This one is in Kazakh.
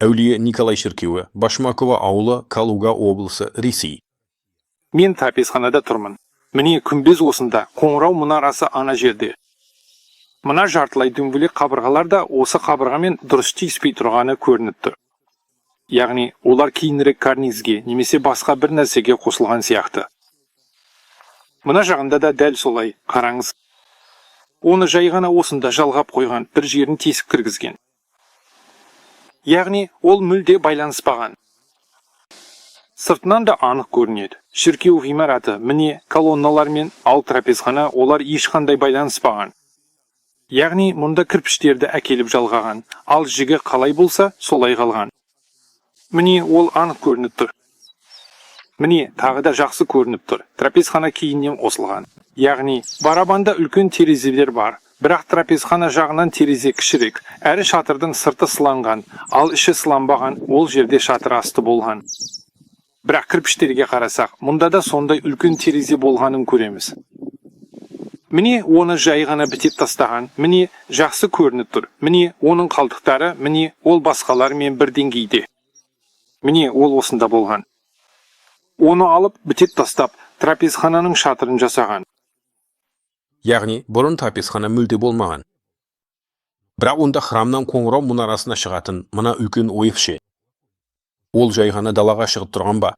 Әулие Николай шіркеуі, Башмакова ауылы, Калуга облысы, Ресей. Мен трапезханада тұрмын. Міне күмбез осында, қоңырау мұнарасы ана жерде. Мына жартылай дөңгелек қабырғалар да осы қабырғамен дұрыс тиіспей тұрғаны көрініп тұр. Яғни олар кейінірек карнизге немесе басқа бір нәрсеге қосылған сияқты. Мына жағында да дәл солай, қараңыз. Оны жай ғана осында жалғап қойған, бір жерін тесіп кіргізген. Яғни ол мүлде байланыспаған. Сыртынан да анық көрінеді. Шіркеу ғимараты, міне колонналар мен ал трапезхана олар ешқандай байланыспаған. Яғни мұнда кірпіштерді әкеліп жалғаған, ал жігі қалай болса солай қалған. Міне ол анық көрініп тұр. Міне тағы да жақсы көрініп тұр. Трапезхана кейіннен қосылған. Яғни барабанда үлкен терезелер бар. Бірақ трапезхана жағынан терезе кішірек, әрі шатырдың сырты сыланған, ал іші сыланбаған, ол жерде шатыр асты болған. Бірақ кірпіштерге қарасақ, мұнда да сондай үлкен терезе болғанын көреміз. Міне оны жай ғана бітеп тастаған, міне жақсы көрініп тұр. Міне оның қалдықтары, міне ол басқалармен бір деңгейде. Міне ол осында болған. Оны алып бітеп тастап, трапезхананың шатырын жасаған. Яғни бұрын трапезхана мүлде болмаған. Бірақ онда храмнан қоңырау мұнарасына шығатын мына үлкен ойық ше. Ол жай ғана далаға шығып тұрған ба?